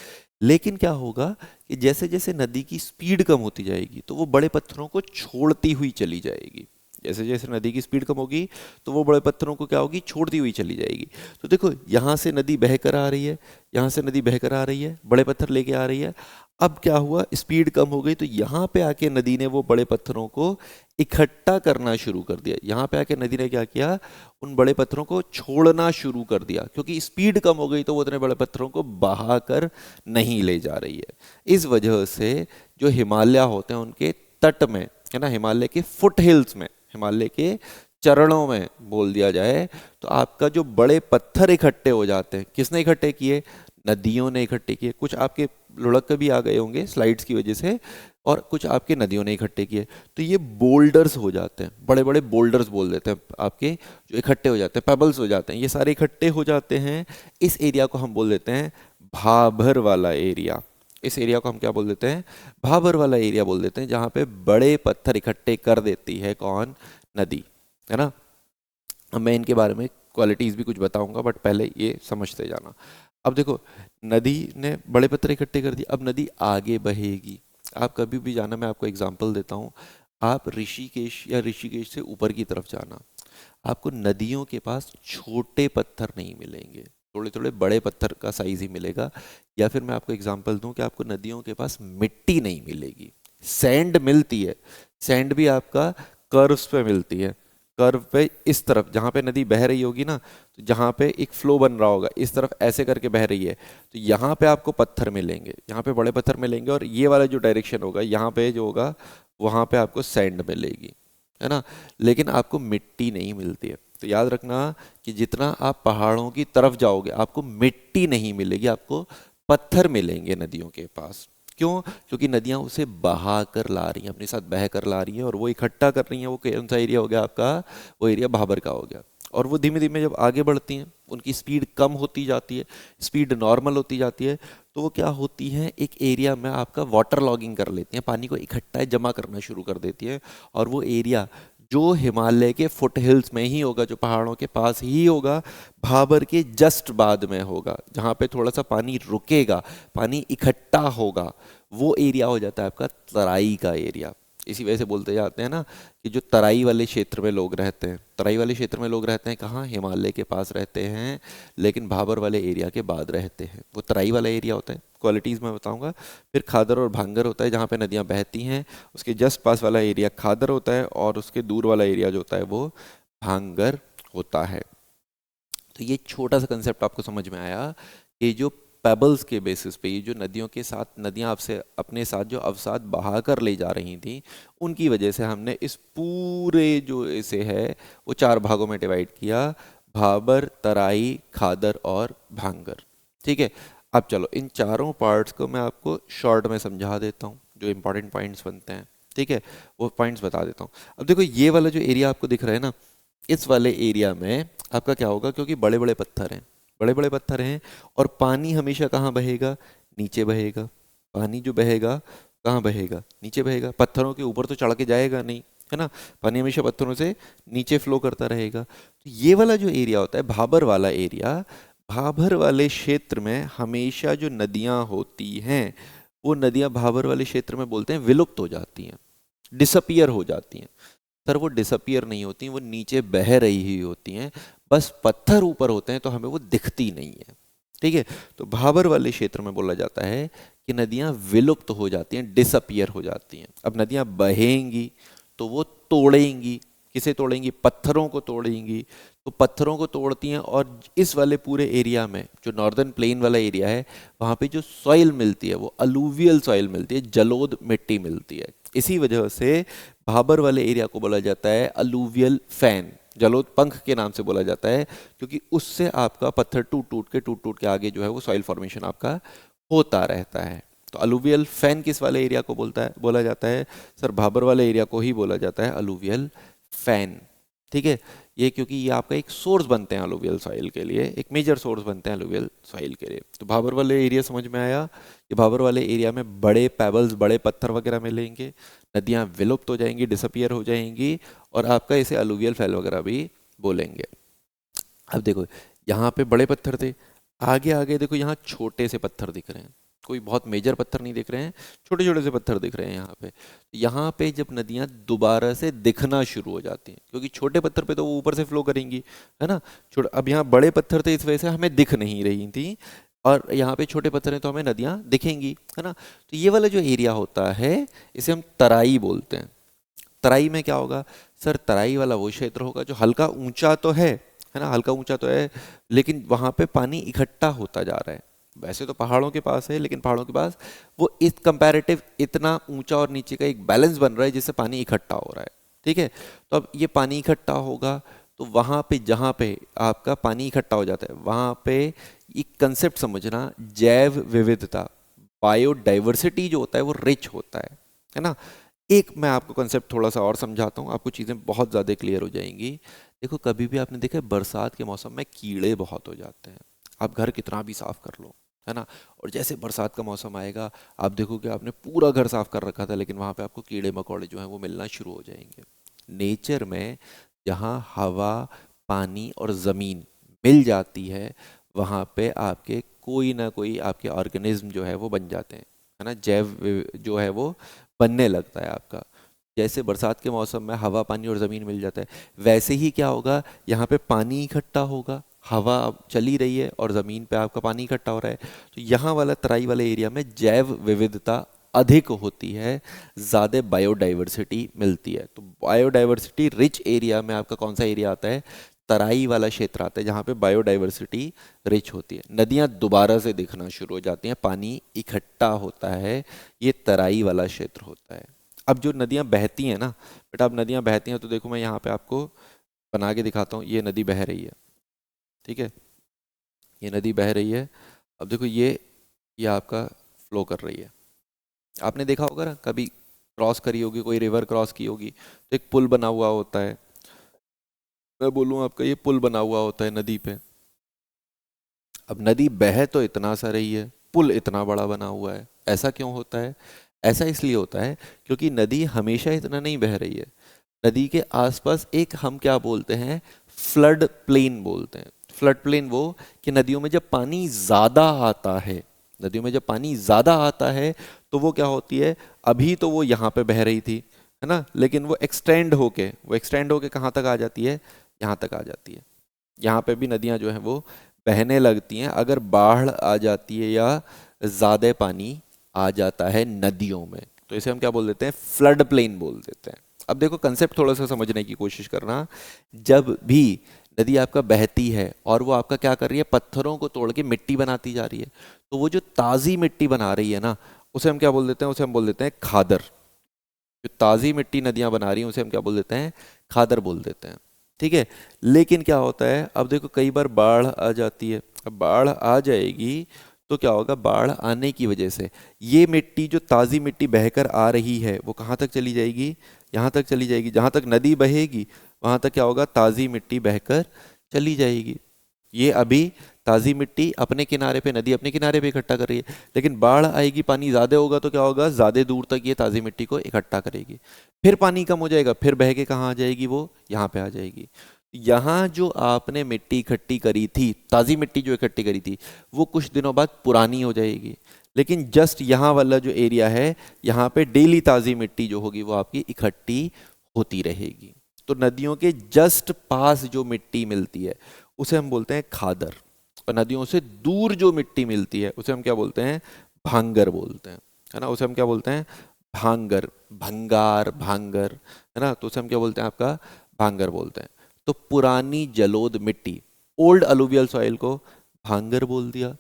लेकिन क्या होगा कि जैसे जैसे नदी की स्पीड कम होती जाएगी तो वो बड़े पत्थरों को छोड़ती हुई चली जाएगी। जैसे जैसे नदी की स्पीड कम होगी तो वो बड़े पत्थरों को क्या होगी, छोड़ती हुई चली जाएगी। तो देखो यहाँ से नदी बहकर आ रही है, यहाँ से नदी बहकर आ रही है, बड़े पत्थर लेके आ रही है। अब क्या हुआ, स्पीड कम हो गई तो यहाँ पे आके नदी ने वो बड़े पत्थरों को इकट्ठा करना शुरू कर दिया। यहाँ पे आके नदी ने क्या किया, उन बड़े पत्थरों को छोड़ना शुरू कर दिया, क्योंकि स्पीड कम हो गई तो वो उतने बड़े पत्थरों को बहा कर नहीं ले जा रही है। इस वजह से जो हिमालय होते हैं उनके तट में, है ना, हिमालय के फुट हिल्स में, हिमालय के चरणों में बोल दिया जाए तो आपका जो बड़े पत्थर इकट्ठे हो जाते हैं, किसने इकट्ठे किए, नदियों ने इकट्ठे किए। कुछ आपके लुढ़क के भी आ गए होंगे स्लाइड्स की वजह से, और कुछ आपके नदियों ने इकट्ठे किए। तो ये बोल्डर्स हो जाते हैं, बड़े बड़े बोल्डर्स बोल देते हैं आपके, जो इकट्ठे हो जाते हैं, पेबल्स हो जाते हैं, ये सारे इकट्ठे हो जाते हैं। इस एरिया को हम बोल देते हैं भाबर वाला एरिया। इस एरिया को हम क्या बोल देते हैं, भाबर वाला एरिया बोल देते हैं, जहाँ पे बड़े पत्थर इकट्ठे कर देती है कौन, नदी, है ना। अब मैं इनके बारे में क्वालिटीज़ भी कुछ बताऊंगा, बट पहले ये समझते जाना। अब देखो नदी ने बड़े पत्थर इकट्ठे कर दिए, अब नदी आगे बहेगी। आप कभी भी जाना, मैं आपको एग्जांपल देता हूँ, आप ऋषिकेश या ऋषिकेश से ऊपर की तरफ जाना, आपको नदियों के पास छोटे पत्थर नहीं मिलेंगे, थोड़े थोड़े बड़े पत्थर का साइज ही मिलेगा। या फिर मैं आपको एग्जांपल दूं कि आपको नदियों के पास मिट्टी नहीं मिलेगी, सैंड मिलती है। सैंड भी आपका कर्व्स पे मिलती है, कर्व पे इस तरफ जहाँ पे नदी बह रही होगी ना, तो जहाँ पे एक फ्लो बन रहा होगा, इस तरफ ऐसे करके बह रही है, तो यहाँ पे आपको पत्थर मिलेंगे, यहाँ पे बड़े पत्थर मिलेंगे, और ये वाला जो डायरेक्शन होगा यहाँ पे जो होगा वहाँ पे आपको सैंड मिलेगी, है ना। लेकिन आपको मिट्टी नहीं मिलती है। तो याद रखना कि जितना आप पहाड़ों की तरफ जाओगे आपको मिट्टी नहीं मिलेगी, आपको पत्थर मिलेंगे नदियों के पास। क्यों, क्योंकि नदियां उसे बहा कर ला रही हैं, अपने साथ बह कर ला रही हैं, और वो इकट्ठा कर रही हैं। वो कौन सा एरिया हो गया आपका, वो एरिया भाबर का हो गया। और वो धीमे धीमे जब आगे बढ़ती हैं, उनकी स्पीड कम होती जाती है, स्पीड नॉर्मल होती जाती है, तो वो क्या होती हैं, एक एरिया में आपका वाटर लॉगिंग कर लेती हैं, पानी को इकट्ठा जमा करना शुरू कर देती है। और वो एरिया जो हिमालय के फुट हिल्स में ही होगा, जो पहाड़ों के पास ही होगा, भाबर के जस्ट बाद में होगा, जहाँ पे थोड़ा सा पानी रुकेगा, पानी इकट्ठा होगा, वो एरिया हो जाता है आपका तराई का एरिया। इसी वजह से बोलते जाते हैं ना कि जो तराई वाले क्षेत्र में लोग रहते हैं, तराई वाले क्षेत्र में लोग रहते हैं कहाँ, हिमालय के पास रहते हैं, लेकिन भाबर वाले एरिया के बाद रहते हैं, वो तराई वाला एरिया होता है। क्वालिटीज़ मैं बताऊंगा। फिर खादर और भांगर होता है, जहाँ पे नदियाँ बहती हैं, उसके जस्ट पास वाला एरिया खादर होता है, और उसके दूर वाला एरिया जो होता है वो भांगर होता है। तो ये छोटा सा कंसेप्ट आपको समझ में आया कि जो पेबल्स के बेसिस पे, ये जो नदियों के साथ, नदियां आपसे अपने साथ जो अवसाद बहा कर ले जा रही थी, उनकी वजह से हमने इस पूरे जो इसे है वो चार भागों में डिवाइड किया, भाबर, तराई, खादर और भांगर। ठीक है, अब चलो इन चारों पार्ट्स को मैं आपको शॉर्ट में समझा देता हूँ, जो इंपॉर्टेंट पॉइंट्स बनते हैं। ठीक है, वो पॉइंट्स बता देता हूँ। अब देखो ये वाला जो एरिया आपको दिख रहा है ना, इस वाले एरिया में आपका क्या होगा, क्योंकि बड़े बड़े पत्थर हैं, बड़े बड़े पत्थर हैं, और पानी हमेशा कहाँ बहेगा, नीचे बहेगा। पानी जो बहेगा कहाँ बहेगा, नीचे बहेगा, पत्थरों के ऊपर तो चढ़ के जाएगा नहीं, है ना। पानी हमेशा पत्थरों से नीचे फ्लो करता रहेगा। तो ये वाला जो एरिया होता है भाबर वाला एरिया, भाबर वाले क्षेत्र में हमेशा जो नदियाँ होती हैं, वो नदियाँ भाबर वाले क्षेत्र में बोलते हैं विलुप्त हो जाती हैं, डिसअपियर हो जाती हैं। सर वो डिसअपियर नहीं होती, वो नीचे बह रही ही होती हैं, बस पत्थर ऊपर होते हैं तो हमें वो दिखती नहीं है। ठीक है, तो भाबर वाले क्षेत्र में बोला जाता है कि नदियां विलुप्त हो जाती हैं, डिसअपियर हो जाती हैं। अब नदियां बहेंगी तो वो तोड़ेंगी, किसे तोड़ेंगी, पत्थरों को तोड़ेंगी। तो पत्थरों को तोड़ती हैं, और इस वाले पूरे एरिया में जो नॉर्दर्न प्लेन वाला एरिया है, वहाँ पे जो सॉइल मिलती है वो अलूवियल सॉइल मिलती है, जलोद मिट्टी मिलती है। इसी वजह से भाबर वाले एरिया को बोला जाता है अलूवियल फैन, जलोद पंख के नाम से बोला जाता है, क्योंकि उससे आपका पत्थर टूट टूट के आगे जो है वो सॉइल फॉर्मेशन आपका होता रहता है। तो अलूवियल फैन किस वाले एरिया को बोला जाता है, सर भाबर वाले एरिया को ही बोला जाता है अलूवियल फैन। ठीक है, ये क्योंकि ये आपका एक सोर्स बनते हैं अलूवियल सॉइल के लिए, एक मेजर सोर्स बनते हैं अलूवियल सॉइल के लिए। तो भाबर वाले एरिया समझ में आया कि भाबर वाले एरिया में बड़े पेबल्स, बड़े पत्थर वगैरह मिलेंगे, नदियां विलुप्त हो जाएंगी, डिसअपियर हो जाएंगी, और आपका इसे अलूवियल फैल वगैरह भी बोलेंगे। अब देखो यहाँ पे बड़े पत्थर थे, आगे आगे देखो यहाँ छोटे से पत्थर दिख रहे हैं, कोई बहुत मेजर पत्थर नहीं दिख रहे हैं, छोटे छोटे से पत्थर दिख रहे हैं यहाँ पे। यहाँ पे जब नदियाँ दोबारा से दिखना शुरू हो जाती हैं, क्योंकि छोटे पत्थर पे तो वो ऊपर से फ्लो करेंगी, है ना। छोटे, अब यहाँ बड़े पत्थर थे इस वजह से हमें दिख नहीं रही थी, और यहाँ पे छोटे पत्थर हैं तो हमें नदियाँ दिखेंगी, है ना। तो ये वाला जो एरिया होता है इसे हम तराई बोलते हैं। तराई में क्या होगा सर, तराई वाला वो क्षेत्र होगा जो हल्का ऊंचा तो है ना, हल्का ऊंचा तो है, लेकिन वहां पे पानी इकट्ठा होता जा रहा है। वैसे तो पहाड़ों के पास है, लेकिन पहाड़ों के पास वो इस कंपैरेटिव इतना ऊंचा और नीचे का एक बैलेंस बन रहा है जिससे पानी इकट्ठा हो रहा है, ठीक है। तो अब ये पानी इकट्ठा होगा तो वहां पे जहां पे आपका पानी इकट्ठा हो जाता है वहां पे एक कंसेप्ट समझना, जैव विविधता, बायोडाइवर्सिटी जो होता है वो रिच होता है ना। एक मैं आपको कंसेप्ट थोड़ा सा और समझाता हूँ, आपको चीज़ें बहुत ज़्यादा क्लियर हो जाएंगी। देखो कभी भी आपने देखा है बरसात के मौसम में कीड़े बहुत हो जाते हैं, आप घर कितना भी साफ कर लो, है ना। और जैसे बरसात का मौसम आएगा आप देखोगे आपने पूरा घर साफ कर रखा था लेकिन वहाँ पे आपको कीड़े मकोड़े जो हैं वो मिलना शुरू हो जाएंगे। नेचर में जहाँ हवा, पानी और ज़मीन मिल जाती है वहाँ पे आपके कोई ना कोई आपके ऑर्गेनिज्म जो है वो बन जाते हैं, है ना। जो है वो बनने लगता है आपका। जैसे बरसात के मौसम में हवा, पानी और ज़मीन मिल जाता है, वैसे ही क्या होगा, यहाँ पे पानी इकट्ठा होगा, हवा अब चली रही है और ज़मीन पे आपका पानी इकट्ठा हो रहा है। तो यहाँ वाला तराई वाले एरिया में जैव विविधता अधिक होती है, ज़्यादा बायोडाइवर्सिटी मिलती है। तो बायोडाइवर्सिटी रिच एरिया में आपका कौन सा एरिया आता है, तराई वाला क्षेत्र आता है, जहाँ पे बायोडाइवर्सिटी रिच होती है। नदियाँ दोबारा से दिखना शुरू हो जाती हैं, पानी इकट्ठा होता है, ये तराई वाला क्षेत्र होता है। अब जो नदियाँ बहती हैं ना बेटा, अब नदियाँ बहती हैं तो देखो मैं यहाँ पे आपको बना के दिखाता हूँ, ये नदी बह रही है, ठीक है, ये नदी बह रही है। अब देखो ये आपका फ्लो कर रही है। आपने देखा होगा ना, कभी क्रॉस करी होगी, कोई रिवर क्रॉस की होगी तो एक पुल बना हुआ होता है, मैं बोलूँ आपका ये पुल बना हुआ होता है नदी पे। अब नदी बह तो इतना सा रही है, पुल इतना बड़ा बना हुआ है, ऐसा क्यों होता है? ऐसा इसलिए होता है क्योंकि नदी हमेशा इतना नहीं बह रही है। नदी के आसपास एक हम क्या बोलते हैं, फ्लड प्लेन बोलते हैं। फ्लड प्लेन वो कि नदियों में जब पानी ज़्यादा आता है, नदियों में जब पानी ज़्यादा आता है तो वो क्या होती है, अभी तो वो यहाँ पे बह रही थी, है ना, लेकिन वो एक्सटेंड होके कहाँ तक आ जाती है, यहाँ तक आ जाती है। यहाँ पे भी नदियाँ जो हैं वो बहने लगती हैं अगर बाढ़ आ जाती है या ज़्यादा पानी आ जाता है नदियों में, तो इसे हम क्या बोल देते हैं, फ्लड प्लेन बोल देते हैं। अब देखो कंसेप्ट थोड़ा सा समझने की कोशिश करना, जब भी नदी आपका बहती है और वो आपका क्या कर रही है, पत्थरों को तोड़ के मिट्टी बनाती जा रही है, तो वो जो ताज़ी मिट्टी बना रही है ना, उसे हम क्या बोल देते हैं, उसे हम बोल देते हैं खादर। जो ताज़ी मिट्टी नदियाँ बना रही हैं उसे हम क्या बोल देते हैं, खादर बोल देते हैं, ठीक है। लेकिन क्या होता है, अब देखो कई बार बाढ़ आ जाती है, अब बाढ़ आ जाएगी तो क्या होगा, बाढ़ आने की वजह से ये मिट्टी, जो ताज़ी मिट्टी बहकर आ रही है, वो कहाँ तक चली जाएगी, यहाँ तक चली जाएगी। जहाँ तक नदी बहेगी वहाँ तक क्या होगा, ताज़ी मिट्टी बहकर चली जाएगी। ये अभी ताज़ी मिट्टी अपने किनारे पे, नदी अपने किनारे पे इकट्ठा कर रही है, लेकिन बाढ़ आएगी, पानी ज़्यादा होगा तो क्या होगा, ज़्यादा दूर तक ये ताज़ी मिट्टी को इकट्ठा करेगी। फिर पानी कम हो जाएगा, फिर बह के कहाँ आ जाएगी, वो यहाँ पे आ जाएगी। यहाँ जो आपने मिट्टी इकट्ठी करी थी, ताज़ी मिट्टी जो इकट्ठी करी थी, वो कुछ दिनों बाद पुरानी हो जाएगी, लेकिन जस्ट यहाँ वाला जो एरिया है यहाँ पे डेली ताज़ी मिट्टी जो होगी वो आपकी इकट्ठी होती रहेगी। तो नदियों के जस्ट पास जो मिट्टी मिलती है उसे हम बोलते हैं खादर, और नदियों से दूर जो मिट्टी मिलती है उसे हम क्या बोलते हैं, भांगर बोलते हैं, है ना। उसे हम क्या बोलते हैं, भांगर, भंगार, भांगर, है ना, तो उसे हम क्या बोलते हैं, आपका भांगर बोलते हैं। तो पुरानी जलोद मिट्टी, ओल्ड अलुवियल सॉइल को भांगर बोल दिया,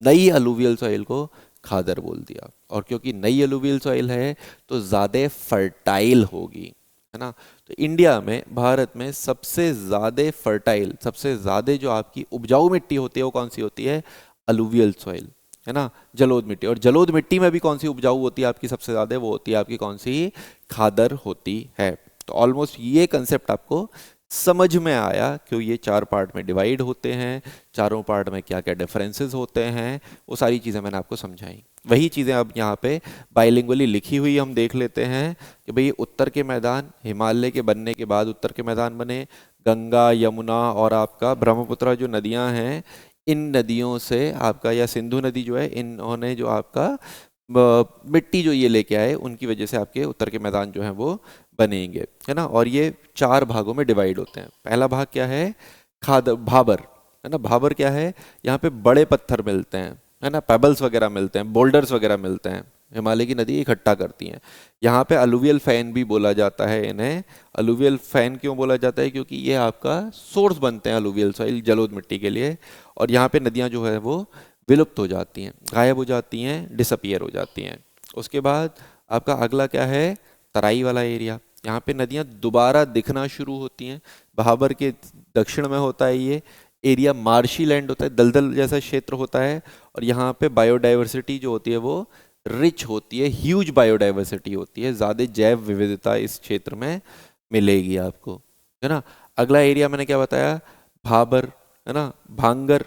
नई अलुवियल सॉइल को खादर बोल दिया। और क्योंकि नई अलुवियल सॉइल है तो ज़्यादा फर्टाइल होगी, है ना। तो इंडिया में, भारत में सबसे ज़्यादा फर्टाइल, सबसे ज़्यादा जो आपकी उपजाऊ मिट्टी होती है वो कौन सी होती है, अलुवियल सॉइल, है ना, जलोद मिट्टी। और जलोद मिट्टी में भी कौन सी उपजाऊ होती है आपकी सबसे ज़्यादा, वो होती है आपकी कौन सी, खादर होती है। तो ऑलमोस्ट ये कंसेप्ट आपको समझ में आया क्यों ये चार पार्ट में डिवाइड होते हैं, चारों पार्ट में क्या क्या डिफरेंसेस होते हैं, वो सारी चीज़ें मैंने आपको समझाई। वही चीज़ें अब यहाँ पे बाइलिंगुअली लिखी हुई हम देख लेते हैं कि भाई उत्तर के मैदान, हिमालय के बनने के बाद उत्तर के मैदान बने, गंगा, यमुना और आपका ब्रह्मपुत्र जो नदियाँ हैं, इन नदियों से आपका, या सिंधु नदी जो है, इन्होंने जो आपका मिट्टी जो ये लेके आए उनकी वजह से आपके उत्तर के मैदान जो है वो बनेंगे, है ना। और ये 4 भागों में डिवाइड होते हैं। पहला भाग क्या है, खाद भाबर, है ना। भाबर क्या है, यहाँ पे बड़े पत्थर मिलते हैं, है ना, पेबल्स वगैरह मिलते हैं, बोल्डर्स वगैरह मिलते हैं, हिमालय की नदी इकट्ठा करती हैं। यहाँ पे अलुवियल फैन भी बोला जाता है इन्हें। अलुवियल फैन क्यों बोला जाता है, क्योंकि ये आपका सोर्स बनते हैं अलुवियल सॉइल, जलोढ़ मिट्टी के लिए। और यहाँ पे नदियाँ जो है वो विलुप्त हो जाती हैं, गायब हो जाती हैं, डिसअपियर हो जाती हैं। उसके बाद आपका अगला क्या है, तराई वाला एरिया। यहाँ पे नदियाँ दोबारा दिखना शुरू होती हैं। भाबर के दक्षिण में होता है ये एरिया, मार्शी लैंड होता है, दलदल जैसा क्षेत्र होता है। और यहाँ पे बायोडाइवर्सिटी जो होती है वो रिच होती है, ह्यूज बायोडाइवर्सिटी होती है, ज़्यादा जैव विविधता इस क्षेत्र में मिलेगी आपको, है ना। अगला एरिया मैंने क्या बताया, भाबर, है ना, भांगर,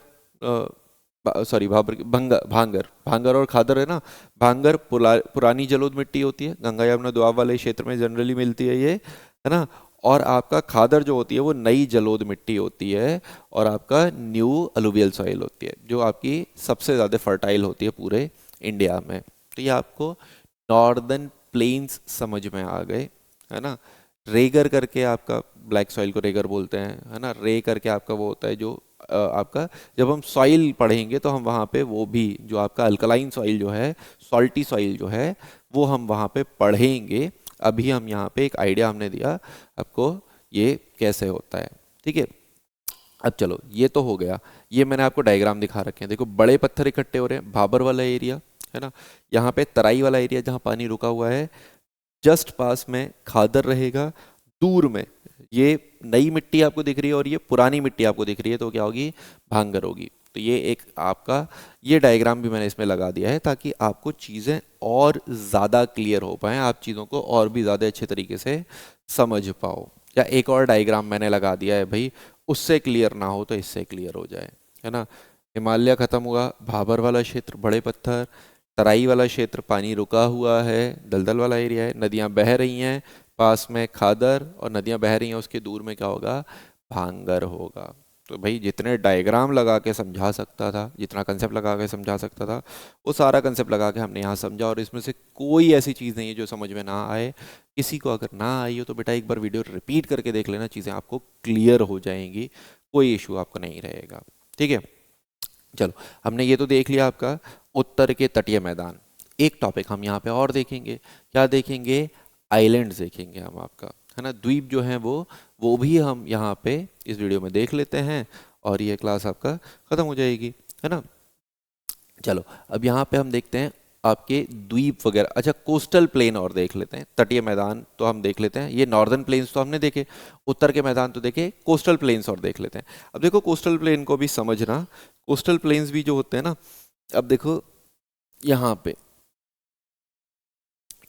सॉरी भाबर, भांगर, भांगर और खादर, है ना। भांगर पुरानी जलोढ़ मिट्टी होती है, गंगा यमुना दोआब वाले क्षेत्र में जनरली मिलती है ये, है ना। और आपका खादर जो होती है वो नई जलोढ़ मिट्टी होती है, और आपका न्यू अलुवियल सॉइल होती है जो आपकी सबसे ज़्यादा फर्टाइल होती है पूरे इंडिया में। तो ये आपको नॉर्दर्न प्लेन्स समझ में आ गए, है ना। रेगर करके आपका ब्लैक सॉइल को रेगर बोलते हैं, है ना। रे करके आपका वो होता है जो आपका, जब हम सॉइल पढ़ेंगे तो हम वहाँ पे वो भी जो आपका अल्कलाइन सॉइल जो है, सॉल्टी सॉइल जो है, वो हम वहाँ पे पढ़ेंगे। अभी हम यहाँ पे एक आइडिया हमने दिया आपको ये कैसे होता है, ठीक है। अब चलो, ये तो हो गया, ये मैंने आपको डायग्राम दिखा रखे हैं। देखो बड़े पत्थर इकट्ठे हो रहे हैं, भाबर वाला एरिया, है ना। यहाँ पे तराई वाला एरिया जहाँ पानी रुका हुआ है, जस्ट पास में खादर रहेगा, दूर में ये नई मिट्टी आपको दिख रही है और ये पुरानी मिट्टी आपको दिख रही है, तो क्या होगी, भांगर होगी। तो ये एक आपका, ये डायग्राम भी मैंने इसमें लगा दिया है ताकि आपको चीज़ें और ज़्यादा क्लियर हो पाएँ, आप चीज़ों को और भी ज़्यादा अच्छे तरीके से समझ पाओ। या एक और डायग्राम मैंने लगा दिया है भाई, उससे क्लियर ना हो तो इससे क्लियर हो जाए, है ना। हिमालय खत्म हुआ, भाबर वाला क्षेत्र बड़े पत्थर, तराई वाला क्षेत्र पानी रुका हुआ है, दलदल वाला एरिया है, नदियाँ बह रही हैं, पास में खादर, और नदियाँ बह रही हैं उसके दूर में क्या होगा, भांगर होगा। तो भाई जितने डायग्राम लगा के समझा सकता था, जितना कंसेप्ट लगा के समझा सकता था, वो सारा कंसेप्ट लगा के हमने यहाँ समझा। और इसमें से कोई ऐसी चीज़ नहीं है जो समझ में ना आए। किसी को अगर ना आई हो तो बेटा एक बार वीडियो रिपीट करके देख लेना, चीज़ें आपको क्लियर हो जाएंगी, कोई इशू आपको नहीं रहेगा, ठीक है। चलो, हमने ये तो देख लिया आपका उत्तर के तटीय मैदान। एक टॉपिक हम यहाँ पे और देखेंगे, क्या देखेंगे, आइलैंड्स देखेंगे हम आपका, है ना। द्वीप जो हैं वो भी हम यहाँ पे इस वीडियो में देख लेते हैं, और ये क्लास आपका ख़त्म हो जाएगी, है ना। चलो, अब यहाँ पे हम देखते हैं आपके द्वीप वगैरह। अच्छा, कोस्टल प्लेन और देख लेते हैं, तटीय मैदान तो हम देख लेते हैं, ये नॉर्दर्न प्लेन्स तो हमने देखे, उत्तर के मैदान तो देखे, कोस्टल प्लेन्स और देख लेते हैं। अब देखो कोस्टल प्लेन को भी समझना, कोस्टल प्लेन्स भी जो होते हैं ना, अब देखो यहाँ पे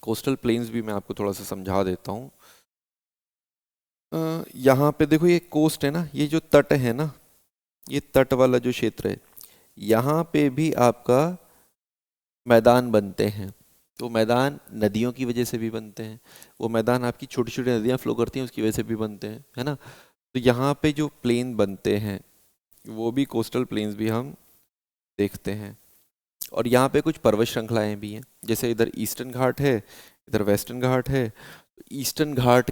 कोस्टल प्लेन्स भी मैं आपको थोड़ा सा समझा देता हूँ। यहाँ पे देखो ये कोस्ट है ना, ये जो तट है ना, ये तट वाला जो क्षेत्र है, यहाँ पे भी आपका मैदान बनते हैं। तो मैदान नदियों की वजह से भी बनते हैं, वो मैदान आपकी छोटी छोटी नदियाँ फ्लो करती हैं उसकी वजह से भी बनते हैं, है ना। तो यहाँ पे जो प्लेन बनते हैं वो भी कोस्टल प्लेन्स भी हम देखते हैं। और यहाँ पे कुछ पर्वत श्रृंखलाएं भी हैं, जैसे इधर ईस्टर्न घाट है, इधर वेस्टर्न घाट है। तो ईस्टर्न घाट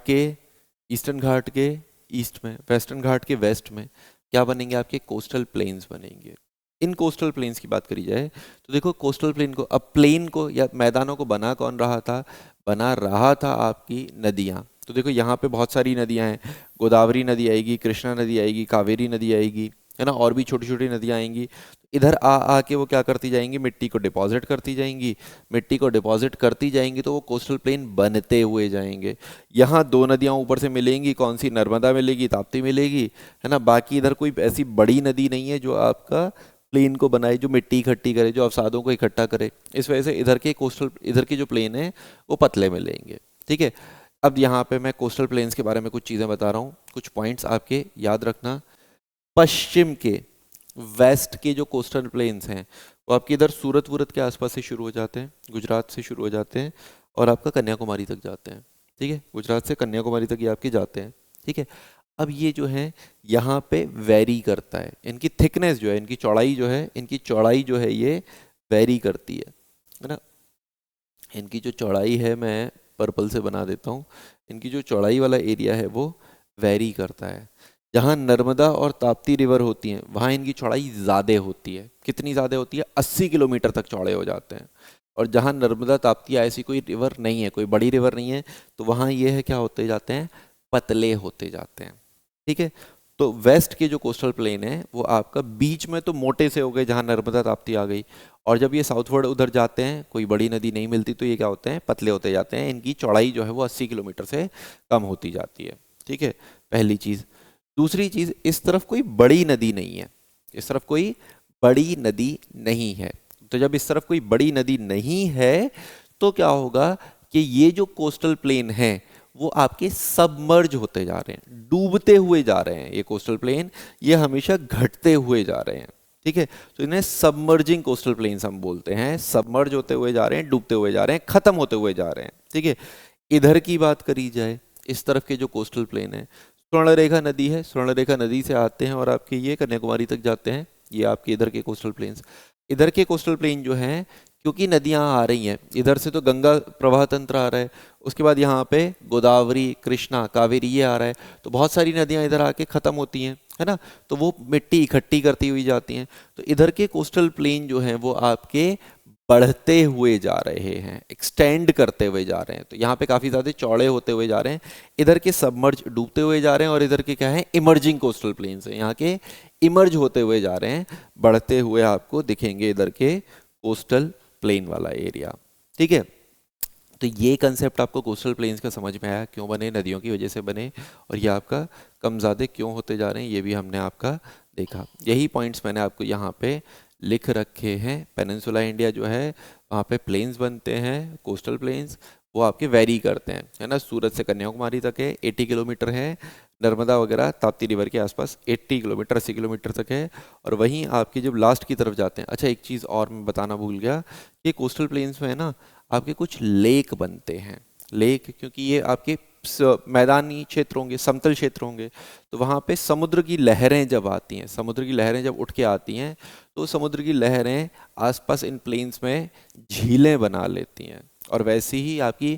के ईस्ट में, वेस्टर्न घाट के वेस्ट में क्या बनेंगे, आपके कोस्टल प्लेन्स बनेंगे। इन कोस्टल प्लेन्स की बात करी जाए तो देखो कोस्टल प्लेन को, अब प्लेन को या मैदानों को बना कौन रहा था, बना रहा था आपकी नदियाँ। तो देखो यहाँ पे बहुत सारी नदियाँ हैं, गोदावरी नदी आएगी, कृष्णा नदी आएगी, कावेरी नदी आएगी, है ना, और भी छोटी छोटी नदियाँ आएंगी। इधर आ के वो क्या करती जाएंगी, मिट्टी को डिपॉजिट करती जाएंगी, मिट्टी को डिपॉजिट करती जाएंगी तो वो कोस्टल प्लेन बनते हुए जाएंगे। यहाँ 2 नदियाँ ऊपर से मिलेंगी, कौन सी, नर्मदा मिलेगी, ताप्ती मिलेगी, है ना। बाकी इधर कोई ऐसी बड़ी नदी नहीं है जो आपका प्लेन को बनाए, जो मिट्टी इकट्ठी करे, जो अवसादों को इकट्ठा करे। इस वजह से इधर के जो प्लेन है वो पतले मिलेंगे, ठीक है। अब यहाँ पे मैं कोस्टल प्लेन्स के बारे में कुछ चीज़ें बता रहा हूँ, कुछ पॉइंट्स आपके याद रखना। पश्चिम के, वेस्ट के जो कोस्टल प्लेन्स हैं वो आपके इधर सूरत वूरत के आसपास से शुरू हो जाते हैं, गुजरात से शुरू हो जाते हैं और आपका कन्याकुमारी तक जाते हैं, ठीक है। गुजरात से कन्याकुमारी तक ये आपके जाते हैं, ठीक है। अब ये जो है यहाँ पे वेरी करता है, इनकी थिकनेस जो है, इनकी चौड़ाई जो है, इनकी चौड़ाई जो है ये वेरी करती है ना। इनकी जो चौड़ाई है, मैं पर्पल से बना देता हूँ, इनकी जो चौड़ाई वाला एरिया है वो वेरी करता है। जहाँ नर्मदा और ताप्ती रिवर होती हैं वहाँ इनकी चौड़ाई ज़्यादा होती है। कितनी ज़्यादा होती है? 80 किलोमीटर तक चौड़े हो जाते हैं। और जहाँ नर्मदा ताप्ती ऐसी कोई रिवर नहीं है, कोई बड़ी रिवर नहीं है, तो वहाँ ये है क्या होते जाते हैं, पतले होते जाते हैं। ठीक है। तो वेस्ट के जो कोस्टल प्लेन है वो आपका बीच में तो मोटे से हो गए जहाँ नर्मदा ताप्ती आ गई, और जब ये साउथवर्ड उधर जाते हैं, कोई बड़ी नदी नहीं मिलती, तो ये क्या होते हैं, पतले होते जाते हैं। इनकी चौड़ाई जो है वो 80 किलोमीटर से कम होती जाती है। ठीक है, पहली चीज़। दूसरी चीज़, इस तरफ कोई बड़ी नदी नहीं है, इस तरफ कोई बड़ी नदी नहीं है। तो जब इस तरफ कोई बड़ी नदी नहीं है तो क्या होगा कि ये जो कोस्टल प्लेन है वो आपके सबमर्ज होते जा रहे हैं, डूबते हुए जा रहे हैं। ये कोस्टल प्लेन ये हमेशा घटते हुए जा रहे हैं। ठीक है, तो इन्हें सबमर्जिंग कोस्टल प्लेन्स हम बोलते हैं। सबमर्ज होते हुए जा रहे हैं, डूबते हुए जा रहे हैं, खत्म होते हुए जा रहे हैं। ठीक है, इधर की बात करी जाए, इस तरफ के जो कोस्टल प्लेन है, स्वर्णरेखा नदी है, स्वर्णरेखा नदी से आते हैं और आपके ये कन्याकुमारी तक जाते हैं। ये आपके इधर के कोस्टल प्लेन्स, इधर के कोस्टल प्लेन जो हैं, क्योंकि नदियां आ रही हैं इधर से, तो गंगा प्रवाह तंत्र आ रहा है, उसके बाद यहाँ पे गोदावरी, कृष्णा, कावेरी ये आ रहा है, तो बहुत सारी नदियां इधर आके ख़त्म होती हैं, है ना। तो वो मिट्टी इकट्ठी करती हुई जाती हैं। तो इधर के कोस्टल प्लेन जो हैं वो आपके बढ़ते हुए जा रहे हैं, एक्सटेंड करते हुए जा रहे हैं। तो यहाँ पे काफ़ी ज़्यादा चौड़े होते हुए जा रहे हैं। इधर के सबमर्ज डूबते हुए जा रहे हैं, और इधर के क्या है, इमर्जिंग कोस्टल प्लेन्स हैं, यहाँ के इमर्ज होते हुए जा रहे हैं, बढ़ते हुए आपको दिखेंगे इधर के कोस्टल प्लेन वाला एरिया। ठीक है, तो ये कंसेप्ट आपको कोस्टल प्लेन्स का समझ में आया, क्यों बने, नदियों की वजह से बने, और ये आपका कम ज़्यादा क्यों होते जा रहे हैं, ये भी हमने आपका देखा। यही पॉइंट्स मैंने आपको यहाँ पे लिख रखे हैं। पेनिनसुला इंडिया जो है वहाँ पे प्लेन्स बनते हैं, कोस्टल प्लेन्स, वो आपके वेरी करते हैं, है ना। सूरत से कन्याकुमारी तक है 80 किलोमीटर है, नर्मदा वगैरह ताप्ती रिवर के आसपास 80 किलोमीटर 80 किलोमीटर तक है। और वहीं आपके जब लास्ट की तरफ जाते हैं, अच्छा एक चीज़ और मैं बताना भूल गया कि कोस्टल प्लेन्स में है ना आपके कुछ लेक बनते हैं। लेक, क्योंकि ये आपके मैदानी क्षेत्र होंगे, समतल क्षेत्र होंगे, तो वहाँ पे समुद्र की लहरें जब आती हैं, समुद्र की लहरें जब उठ के आती हैं, तो समुद्र की लहरें आसपास इन प्लेन्स में झीलें बना लेती हैं। और वैसे ही आपकी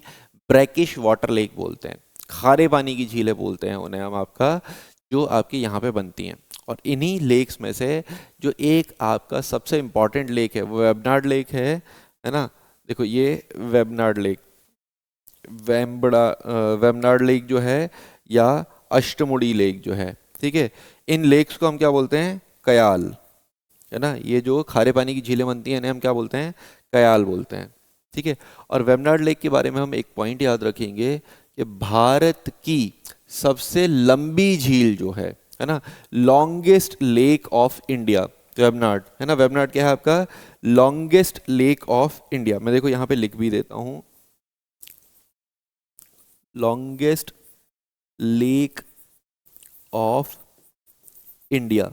ब्रैकिश वाटर लेक बोलते हैं, खारे पानी की झीलें बोलते हैं उन्हें हम, आपका जो आपके यहाँ पे बनती हैं। और इन्हीं लेक्स में से जो एक आपका सबसे इम्पॉर्टेंट लेक है वो वेबनाड लेक है ना। देखो ये वेबनाड लेक, वेबनाड लेक जो है, या अष्टमुड़ी लेक जो है, ठीक है, इन लेक्स को हम क्या बोलते हैं, कयाल, है ना। ये जो खारे पानी की झीलें बनती हैं इन्हें हम क्या बोलते हैं, कयाल बोलते हैं। ठीक है, और वेबनाड लेक के बारे में हम एक पॉइंट याद रखेंगे कि भारत की सबसे लंबी झील जो है ना, longest lake of India, Vembanad, है ना। वेबनाड क्या है आपका, लॉन्गेस्ट लेक ऑफ इंडिया। मैं देखो यहाँ पे लिख भी देता हूँ, लॉन्गेस्ट लेक ऑफ इंडिया,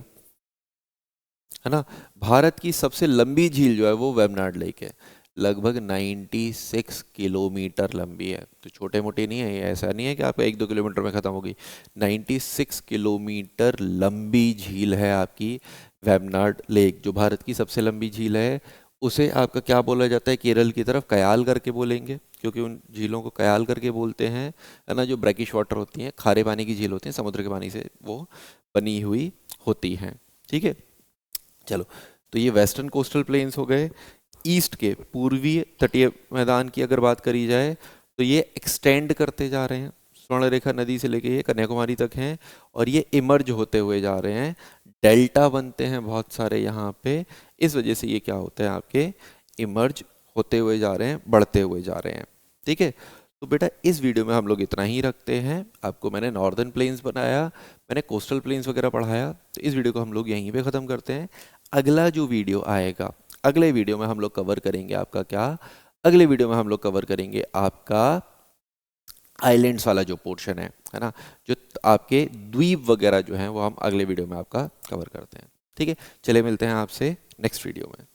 है ना। भारत की सबसे लंबी झील जो है वो वेबनाड लेक है, लगभग 96 किलोमीटर लंबी है। तो छोटे मोटे नहीं है, ऐसा नहीं है कि आपका 1-2 किलोमीटर में ख़त्म होगी। 96 किलोमीटर लंबी झील है आपकी वेबनाड लेक, जो भारत की सबसे लंबी झील है। उसे आपका क्या बोला जाता है, केरल की तरफ कयाल करके बोलेंगे, क्योंकि उन झीलों को कयाल करके बोलते हैं, है ना। जो ब्रैकिश वाटर होती हैं, खारे पानी की झील होती हैं, समुद्र के पानी से वो बनी हुई होती हैं। ठीक है, चलो, तो ये वेस्टर्न कोस्टल प्लेन्स हो गए। ईस्ट के पूर्वी तटीय मैदान की अगर बात करी जाए तो ये एक्सटेंड करते जा रहे हैं, स्वर्णरेखा नदी से लेके ये कन्याकुमारी तक हैं, और ये इमर्ज होते हुए जा रहे हैं, डेल्टा बनते हैं बहुत सारे यहाँ पे। इस वजह से ये क्या होते हैं, आपके इमर्ज होते हुए जा रहे हैं, बढ़ते हुए जा रहे हैं। ठीक है, तो बेटा इस वीडियो में हम लोग इतना ही रखते हैं। आपको मैंने नॉर्दर्न प्लेन्स बनाया, मैंने कोस्टल प्लेन्स वगैरह पढ़ाया, तो इस वीडियो को हम लोग यहीं पे ख़त्म करते हैं। अगला जो वीडियो आएगा, अगले वीडियो में हम लोग कवर करेंगे आपका क्या, अगले वीडियो में हम लोग कवर करेंगे आपका आइलैंड्स वाला जो पोर्शन है ना, जो आपके द्वीप वगैरह जो हैं वो हम अगले वीडियो में आपका कवर करते हैं। ठीक है, चले मिलते हैं आपसे नेक्स्ट वीडियो में।